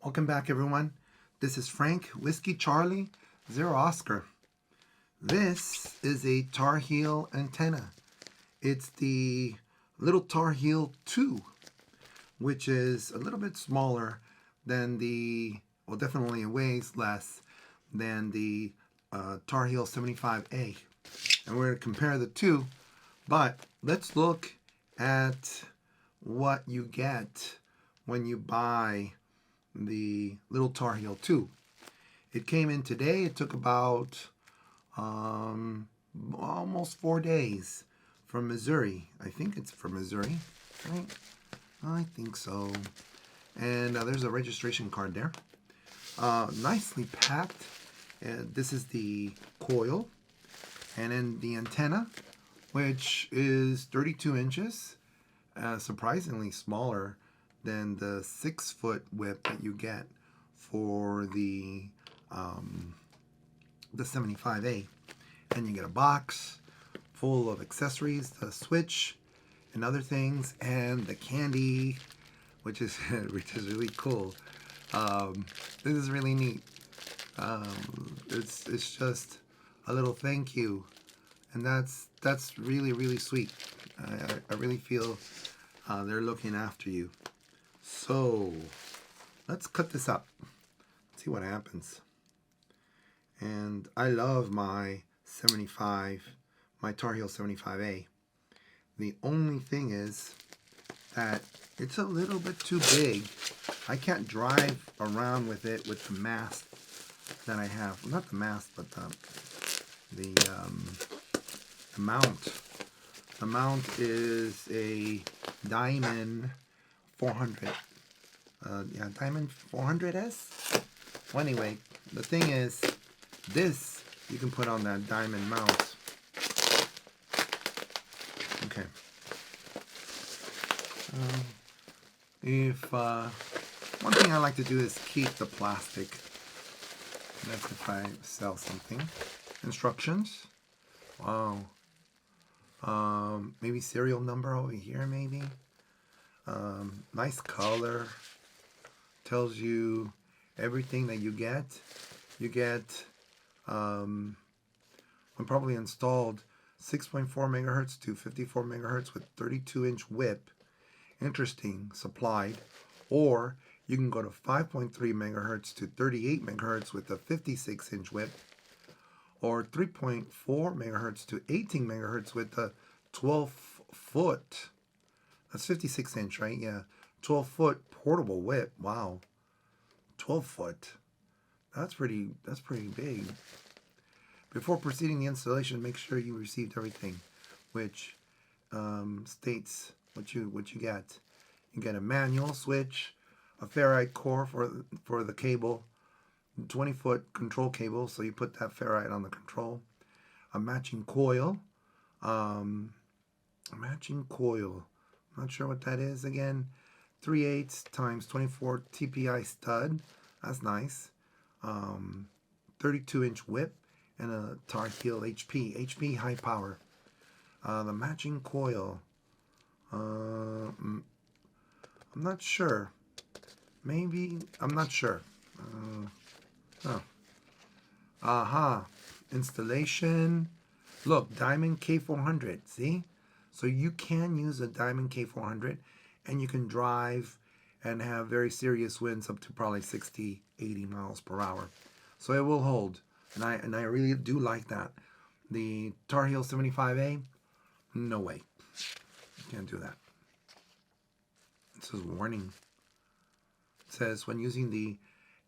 Welcome back, everyone. This is Frank, Whiskey Charlie, Zero Oscar. This is a Tar Heel antenna. It's the Little Tarheel 2, which is a little bit smaller than well, definitely it weighs less than the Tarheel 75A. And we're going to compare the two, but let's look at what you get when you buy the Little Tarheel 2. It came in today. It took about almost 4 days from Missouri. I think it's from Missouri, right? I think so. And there's a registration card there. Nicely packed. This is the coil. And then the antenna, which is 32 inches, surprisingly smaller than the 6-foot whip that you get for the 75A. And you get a box full of accessories, the switch and other things, and the candy, which is really cool. This is really neat. It's just a little thank you, and that's really sweet. I really feel they're looking after you. So let's cut this up, see what happens. And I love my Tar Heel 75A. The only thing is that it's a little bit too big. I can't drive around with it with the mast that I have. Not the mast, but the mount. The mount is a Diamond 400. Diamond 400S. Well, anyway, the thing is, this you can put on that diamond mount. Okay. One thing I like to do is keep the plastic. That's if I sell something. Instructions. Wow. Maybe serial number over here, maybe. Nice color. Tells you everything that you get. You get, when probably installed, 6.4 megahertz to 54 megahertz with 32-inch whip. Interesting, supplied. Or you can go to 5.3 megahertz to 38 megahertz with a 56-inch whip. Or 3.4 megahertz to 18 megahertz with a 12-foot. That's 56-inch, right? Yeah. 12-foot portable whip. Wow. 12-foot. That's pretty big. Before proceeding the installation, make sure you received everything, which states what you get. You get a manual switch, a ferrite core for the cable, 20-foot control cable, so you put that ferrite on the control, a matching coil, I'm not sure what that is again, 3/8 times 24 TPI stud, that's nice, 32-inch whip, and a Tar Heel HP high power. The matching coil, I'm not sure, maybe, I'm not sure. Installation. Look, Diamond K400. See? So you can use a Diamond K400 and you can drive and have very serious winds up to probably 60, 80 miles per hour. So it will hold. And I really do like that. The Tar Heel 75A, no way. You can't do that. It says warning. It says when using the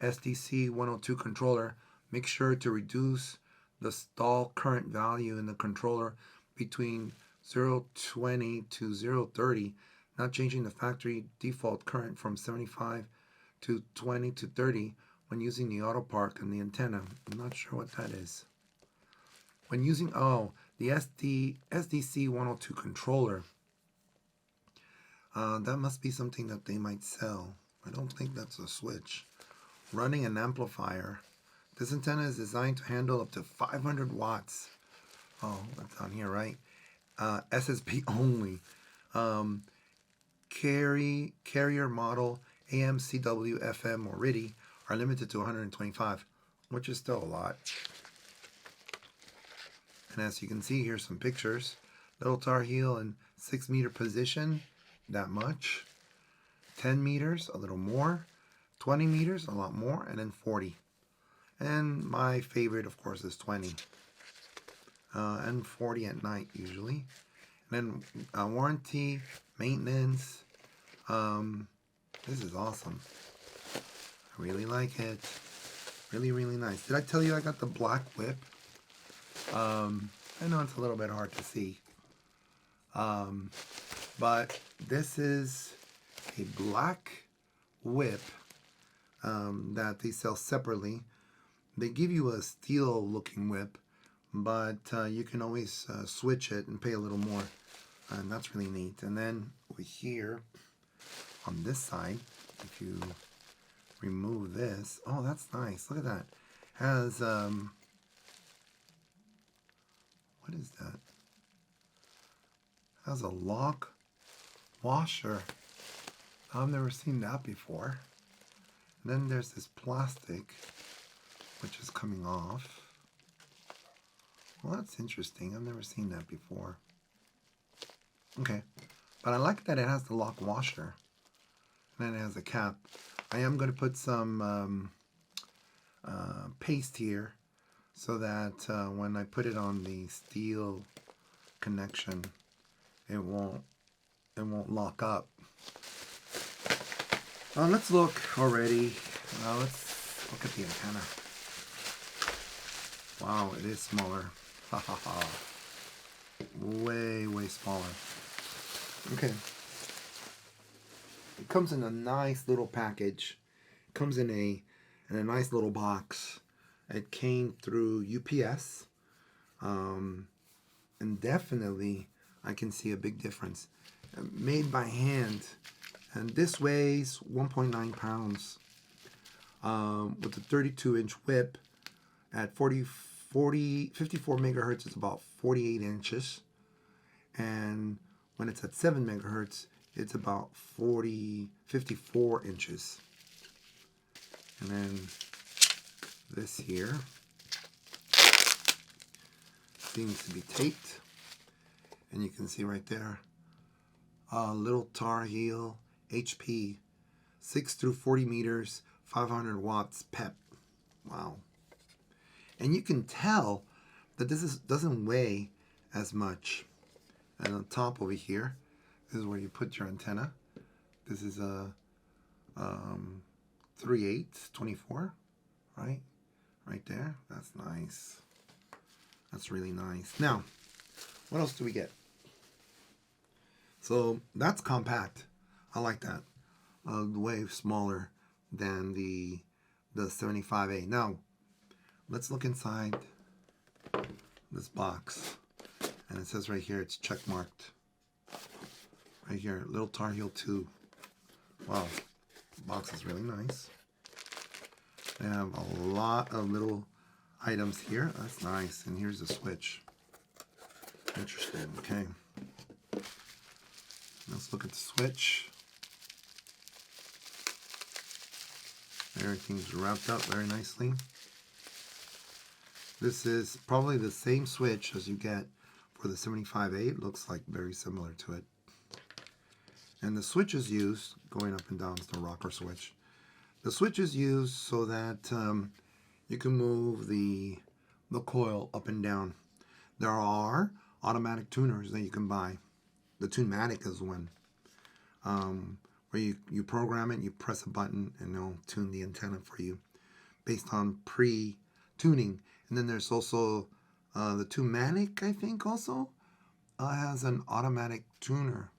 SDC 102 controller, make sure to reduce the stall current value in the controller between 0.20 to 0.30, not changing the factory default current from 75 to 20 to 30 when using the auto park and the antenna. I'm not sure what that is. When using, the SDC 102 controller, that must be something that they might sell. I don't think that's a switch. Running an amplifier. This antenna is designed to handle up to 500 watts. Oh, that's on here, right? SSB only. Carrier model AM, CW, FM, or RIDI are limited to 125, which is still a lot. And as you can see, here's some pictures. Little Tarheel in 6-meter position, that much. 10 meters, a little more. 20 meters, a lot more. And then 40. And my favorite, of course, is 20. And 40 at night, usually. And then warranty, maintenance. This is awesome. I really like it. Really, really nice. Did I tell you I got the black whip? I know it's a little bit hard to see. But this is a black whip that they sell separately. They give you a steel looking whip, but you can always switch it and pay a little more. And that's really neat. And then over here on this side, if you remove this, oh, that's nice. Look at that. Has what is that? Has a lock washer. I've never seen that before. And then there's this plastic which is coming off. Well, that's interesting. I've never seen that before. Okay, but I like that it has the lock washer. And then it has a cap. I am going to put some paste here so that when I put it on the steel connection, it won't lock up. Let's look already. Let's look at the antenna. Wow, it is smaller. Ha ha ha. Way, way smaller. Okay. It comes in a nice little package. It comes in a nice little box. It came through UPS. And definitely I can see a big difference. Made by hand. And this weighs 1.9 pounds. With a 32-inch whip at 54 megahertz, it's about 48 inches. And when it's at 7 megahertz, it's about 54 inches. And then this here seems to be taped. And you can see right there, Little Tarheel HP, 6 through 40 meters, 500 watts PEP. Wow. And you can tell that this doesn't weigh as much. And on top over here, this is where you put your antenna. This is a 3/8, 24, right? Right there. That's nice. That's really nice. Now, what else do we get? So that's compact. I like that. Way smaller than the 75A. Now, let's look inside this box. And it says right here, it's check marked. Right here, Little Tarheel 2. Wow, the box is really nice. They have a lot of little items here. That's nice. And here's the switch. Interesting. Okay. Let's look at the switch. Everything's wrapped up very nicely. This is probably the same switch as you get for the 75A. It looks like very similar to it. And the switch is used, going up and down, it's the rocker switch. The switch is used so that you can move the coil up and down. There are automatic tuners that you can buy. The Tunematic is one. Where you program it, you press a button, and they'll tune the antenna for you based on pre-tuning. And then there's also the Tunematic, I think, also has an automatic tuner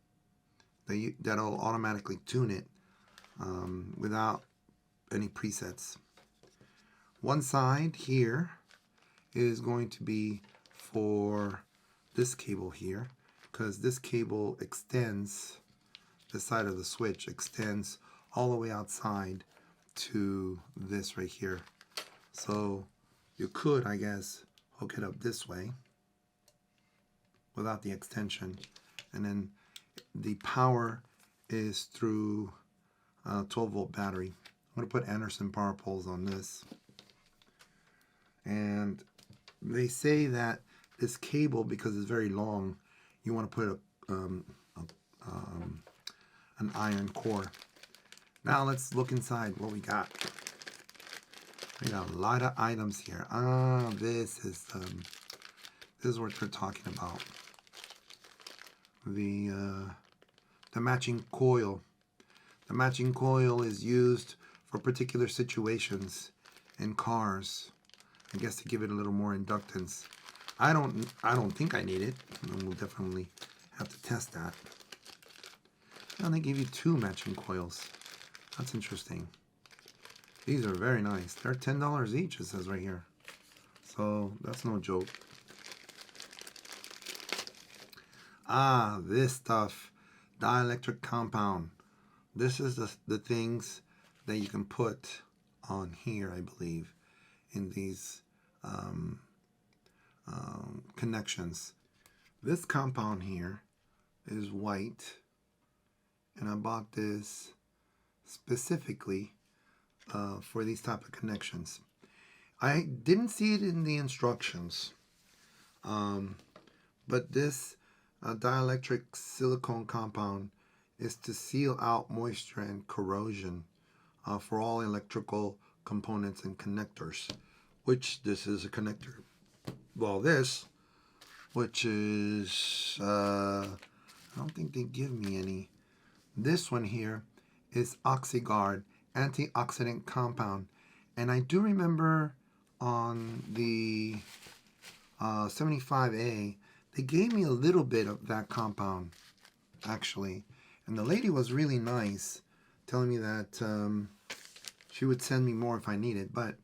that'll automatically tune it without any presets. One side here is going to be for this cable here, because this cable extends, the side of the switch extends all the way outside to this right here. So you could, I guess, hook it up this way without the extension, and then the power is through 12-volt battery. I'm going to put Anderson power poles on this. And they say that this cable, because it's very long, you want to put an iron core. Now let's look inside what we got. We got a lot of items here. This is what they're talking about. The matching coil. The matching coil is used for particular situations in cars. I guess to give it a little more inductance. I don't think I need it. We'll definitely have to test that. And they give you 2 matching coils. That's interesting. These are very nice. They're $10 each, it says right here. So that's no joke. This stuff, dielectric compound. This is the things that you can put on here, I believe, in these connections. This compound here is white, and I bought this specifically for these type of connections. I didn't see it in the instructions, but this dielectric silicone compound is to seal out moisture and corrosion for all electrical components and connectors, which this is a connector. Well, this, which is, I don't think they give me any. This one here is OxyGuard, antioxidant compound. And I do remember on the 75A, they gave me a little bit of that compound, actually. And the lady was really nice, telling me that she would send me more if I needed. But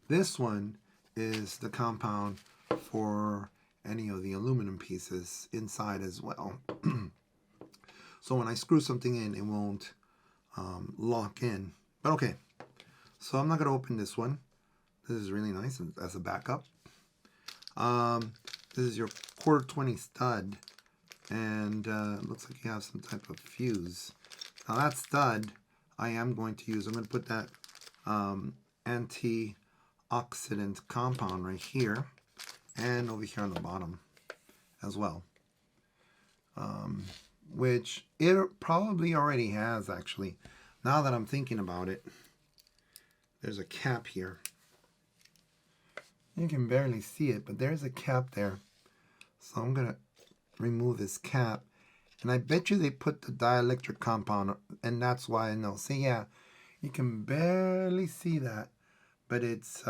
this one is the compound for any of the aluminum pieces inside as well. So when I screw something in, it won't lock in. But okay, so I'm not going to open this one. This is really nice as a backup. This is your 1/4-20 stud, and it looks like you have some type of fuse. Now that stud I am going to use. I'm going to put that antioxidant compound right here and over here on the bottom as well. Which it probably already has, actually. Now that I'm thinking about it, there's a cap here. You can barely see it, but there's a cap there. So I'm going to remove this cap. And I bet you they put the dielectric compound, and that's why I know. See, yeah, you can barely see that, but it's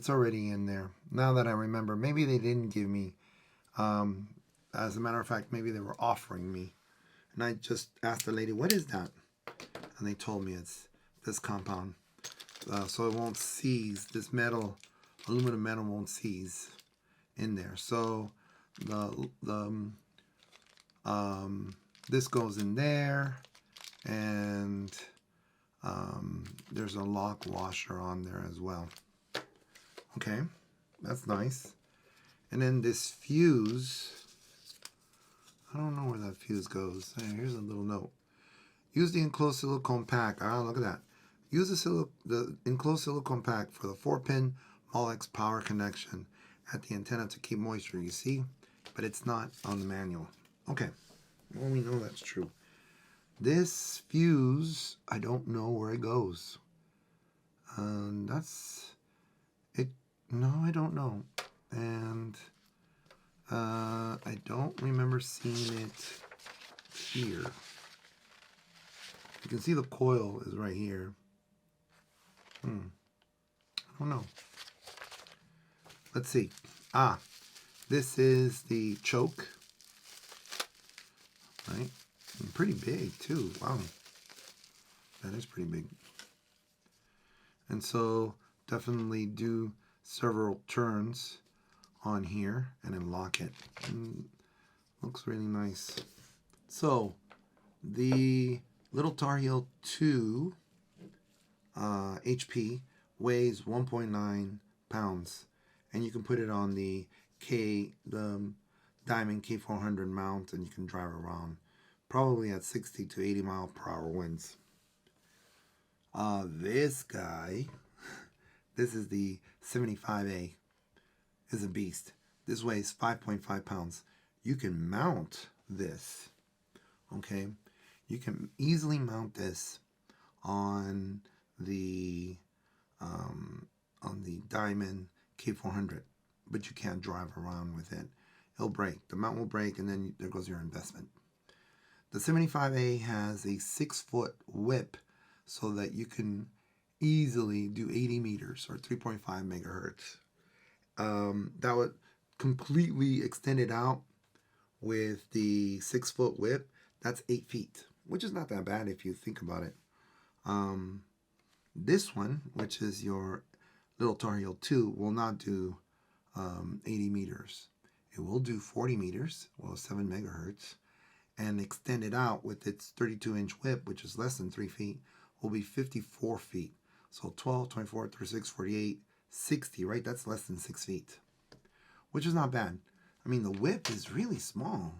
already in there. Now that I remember, maybe they didn't give me. As a matter of fact, maybe they were offering me. And I just asked the lady, what is that? And they told me it's this compound. So it won't seize, this metal, aluminum metal won't seize in there. So this goes in there, and there's a lock washer on there as well. Okay, that's nice. And then this fuse, I don't know where that fuse goes. Hey, here's a little note. Use the enclosed silicone pack. Look at that. Use the enclosed silicone pack for the 4-pin Molex power connection at the antenna to keep moisture. You see? But it's not on the manual. Okay. Well, we know that's true. This fuse, I don't know where it goes. That's it. No, I don't know. And I don't remember seeing it here. You can see the coil is right here. I don't know. Let's see. This is the choke. Right? And pretty big too. Wow. That is pretty big. And so definitely do several turns on here and then lock it. Looks really nice. So the Little Tarheel 2 HP weighs 1.9 pounds, and you can put it on the Diamond K400 mount, and you can drive around probably at 60 to 80 mile per hour winds. This guy, this is the 75A, is a beast. This weighs 5.5 pounds. You can mount this, okay? You can easily mount this on the Diamond K400, but you can't drive around with it. It'll break. The mount will break, and then there goes your investment. The 75A has a 6-foot whip so that you can easily do 80 meters or 3.5 megahertz. That would completely extend it out with the 6-foot whip. That's 8 feet, which is not that bad if you think about it. This one, which is your Little Tarheel 2, will not do 80 meters. It will do 40 meters, well, 7 megahertz, and extend it out with its 32-inch whip, which is less than 3 feet, will be 54 feet. So 12, 24, 36, 48, 60, right? That's less than 6 feet, which is not bad. I mean, the whip is really small.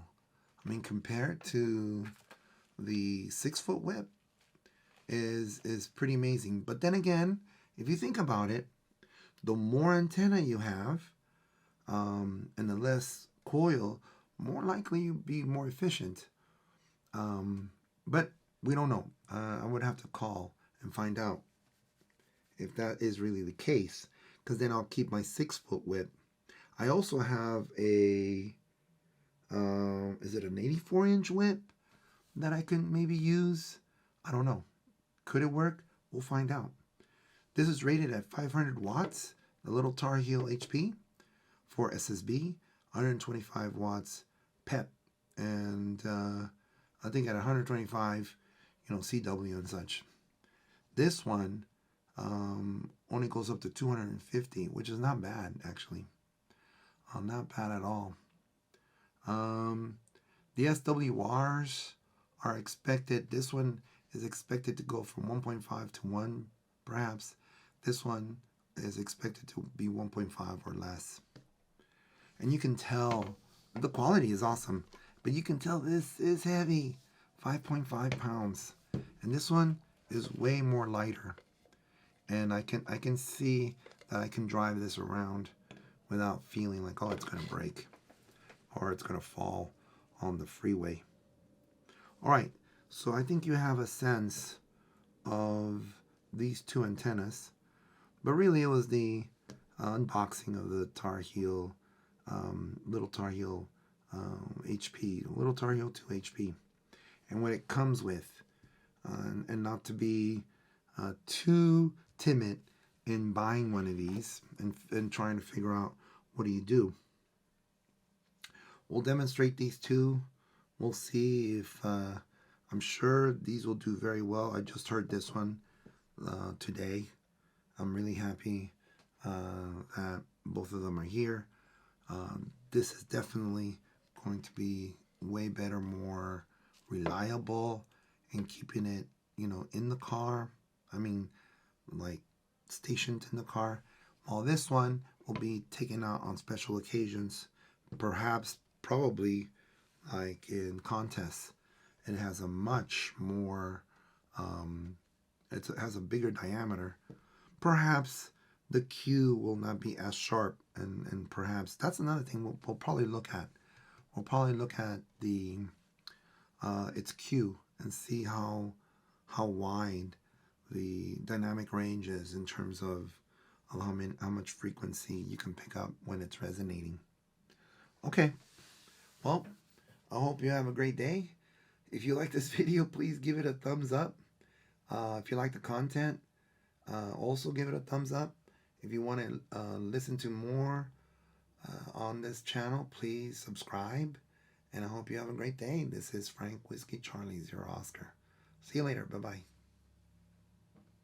I mean, compared to the 6-foot whip is pretty amazing. But then again, if you think about it, the more antenna you have and the less coil, more likely you'll be more efficient. But we don't know. I would have to call and find out if that is really the case, because then I'll keep my 6-foot whip. I also have a, is it an 84-inch whip that I can maybe use? I don't know. Could it work? We'll find out. This is rated at 500 watts, the Little Tarheel HP for SSB, 125 watts PEP, and I think at 125, CW and such. This one only goes up to 250, which is not bad, actually. Not bad at all. The SWRs are expected, this one is expected to go from 1.5 to 1, perhaps. This one is expected to be 1.5 or less. And you can tell, the quality is awesome, but you can tell this is heavy, 5.5 pounds. And this one is way more lighter. And I can see that I can drive this around without feeling like, oh, it's going to break or it's going to fall on the freeway. All right, so I think you have a sense of these two antennas, but really it was the unboxing of the Tarheel, Little Tarheel HP, Little Tarheel 2 HP, and what it comes with, and not to be too timid in buying one of these and trying to figure out what do you do. We'll demonstrate these two. We'll see if I'm sure these will do very well. I just heard this one today. I'm really happy that both of them are here. This is definitely going to be way better, more reliable, and keeping it, in the car. I mean, like stationed in the car. While this one will be taken out on special occasions, perhaps, probably, like in contests. It has a much more, it has a bigger diameter. Perhaps the Q will not be as sharp, and perhaps that's another thing we'll probably look at. We'll probably look at the its Q and see how wide the dynamic range is in terms of how much frequency you can pick up when it's resonating. Okay, well, I hope you have a great day. If you like this video, please give it a thumbs up. If you like the content, also give it a thumbs up. If you want to listen to more on this channel, please subscribe. And I hope you have a great day. This is Frank Whiskey Charlie 0 Oscar. See you later. Bye-bye.